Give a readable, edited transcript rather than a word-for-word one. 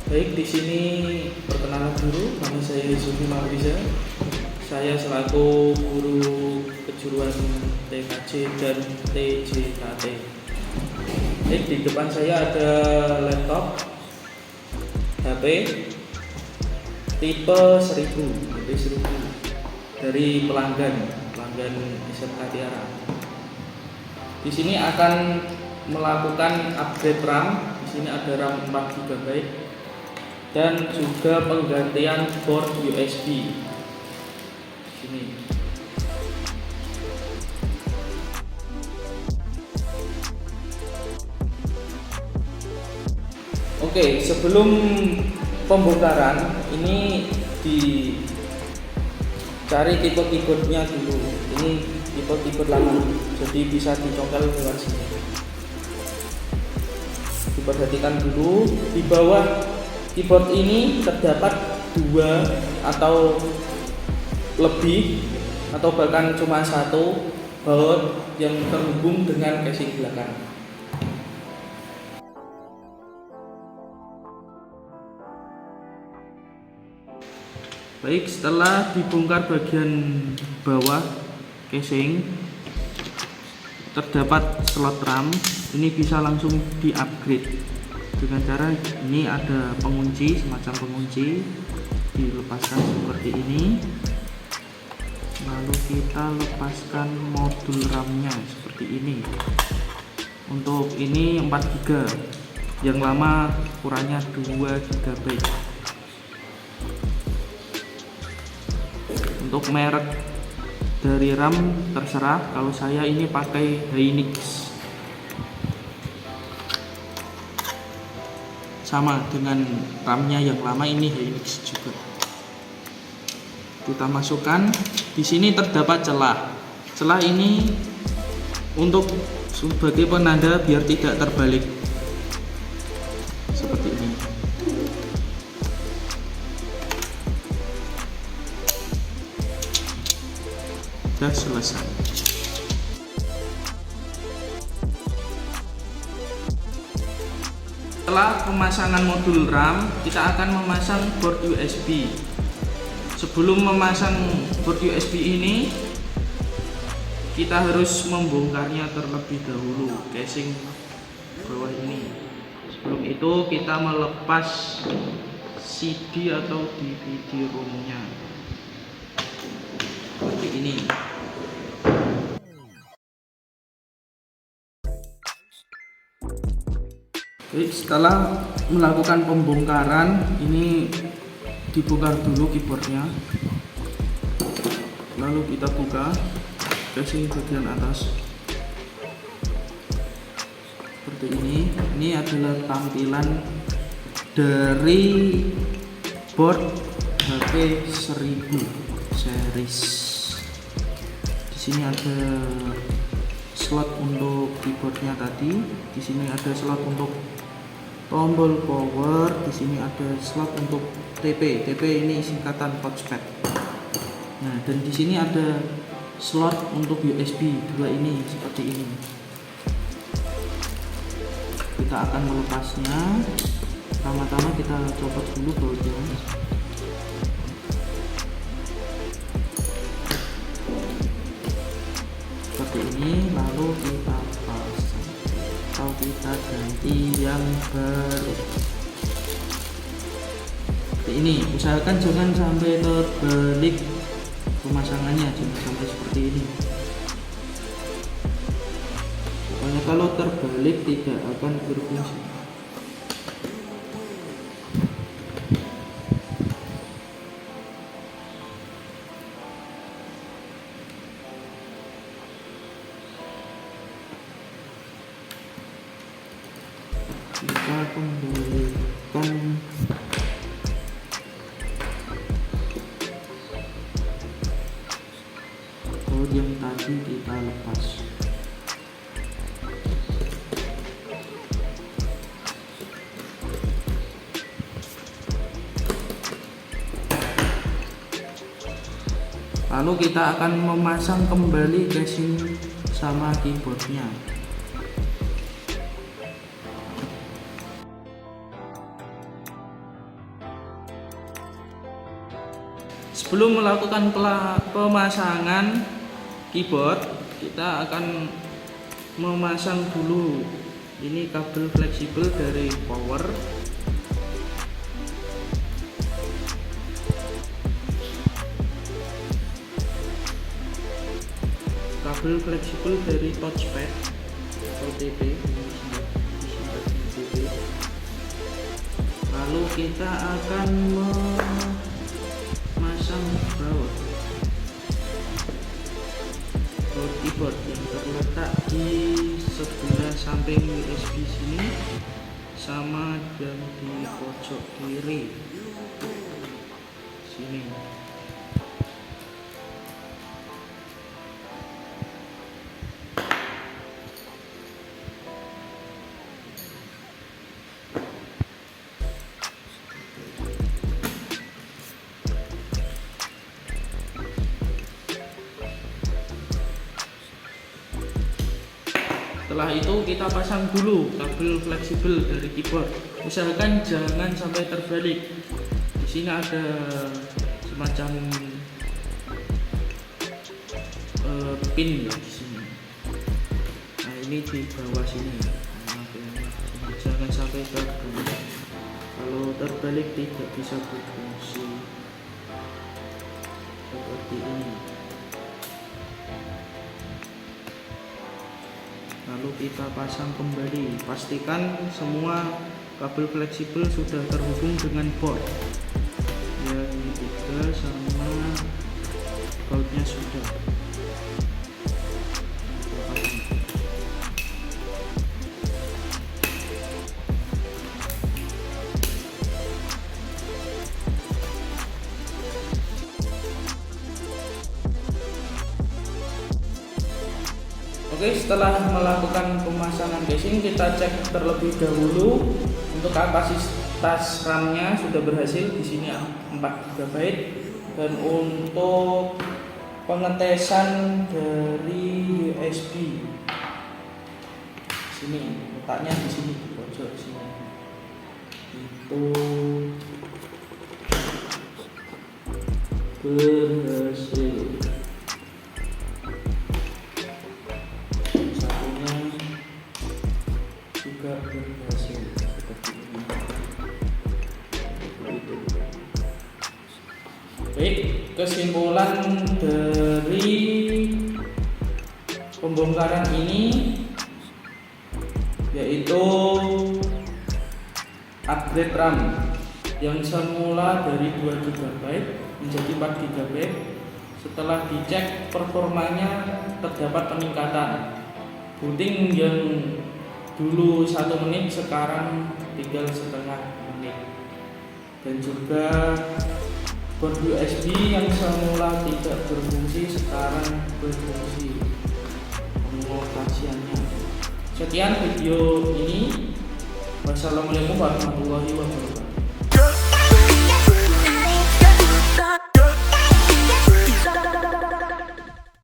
Baik, di sini perkenalan dulu, nama saya Zulfi Marwiza. Saya selaku guru kejuruan TKJ dan TJKT. Baik, di depan saya ada laptop, HP tipe 1000 dari pelanggan SMK Tiara. Di sini akan melakukan upgrade RAM. Di sini ada RAM 4 GB dan juga penggantian board USB. Sini. Oke, sebelum pembongkaran ini dicari tipe keyboardnya dulu. Ini tipe keyboard lama, jadi bisa dicongkel lewat sini. Diperhatikan dulu di bawah keyboard ini terdapat 2 atau lebih atau bahkan cuma 1 baut yang terhubung dengan casing belakang. Baik, setelah dibongkar bagian bawah casing, terdapat slot RAM. Ini bisa langsung di-upgrade dengan cara ini ada pengunci, semacam pengunci, dilepaskan seperti ini, lalu kita lepaskan modul RAM-nya seperti ini. Untuk ini 4 GB, yang lama ukurannya 2 GB. Untuk merek dari RAM terserah, kalau saya ini pakai Hynix. Sama dengan RAM-nya yang lama, ini Hynix juga. Kita masukkan. Di sini terdapat celah. Celah ini untuk sebagai penanda biar tidak terbalik. Seperti ini. Sudah selesai. Setelah pemasangan modul RAM, kita akan memasang board USB. Sebelum memasang board USB ini, kita harus membongkarnya terlebih dahulu, casing bawah ini. Sebelum itu kita melepas CD atau DVD ROM-nya. Seperti ini. Oke, setelah melakukan pembongkaran, ini dibongkar dulu keyboardnya, lalu kita buka casing bagian atas seperti ini. Ini adalah tampilan dari board HP 1000 series. Di sini ada slot untuk keyboardnya tadi. Di sini ada slot untuk tombol power. Di sini ada slot untuk TP. TP ini singkatan touchpad. Nah, dan di sini ada slot untuk USB 2 ini seperti ini. Kita akan melepasnya. Pertama-tama kita copot dulu bautnya. Seperti ini, lalu kita pasang atau kita ganti yang baru. Seperti ini, usahakan jangan sampai terbalik pemasangannya, jangan sampai seperti ini. Pokoknya kalau terbalik tidak akan berfungsi. Kita kembalikan baut yang tadi kita lepas. Lalu kita akan memasang kembali casing sama keyboardnya. Sebelum melakukan pemasangan keyboard, kita akan memasang dulu ini kabel fleksibel dari power. Kabel fleksibel dari touchpad OTP. Lalu kita akan memasang baut keyboard yang terletak di sebelah samping USB sini sama dan di pojok kiri sini. Setelah itu kita pasang dulu kabel fleksibel dari keyboard. Usahakan jangan sampai terbalik. Di sini ada semacam pin ya di sini. Nah ini di bawah sini. Jangan sampai terbalik. Kalau terbalik tidak bisa berfungsi seperti ini. Lalu kita pasang kembali. Pastikan semua kabel fleksibel sudah terhubung dengan board. Ya, ini juga sama bautnya sudah. Oke, setelah melakukan pemasangan casing, kita cek terlebih dahulu untuk kapasitas RAM-nya sudah berhasil. Di sini 4 GB. Dan untuk pengetesan dari USB, sini letaknya di sini di pojok sini. Itu berhasil. Berhasil seperti ini. Baik, kesimpulan dari pembongkaran ini yaitu upgrade RAM yang semula dari 2 GB menjadi 4 GB. Setelah dicek performanya terdapat peningkatan. Booting yang dulu 1 menit sekarang tinggal setengah menit. Dan juga board USB yang semula tidak berfungsi sekarang berfungsi pengoperasiannya. Sekian video ini. Wassalamualaikum warahmatullahi wabarakatuh.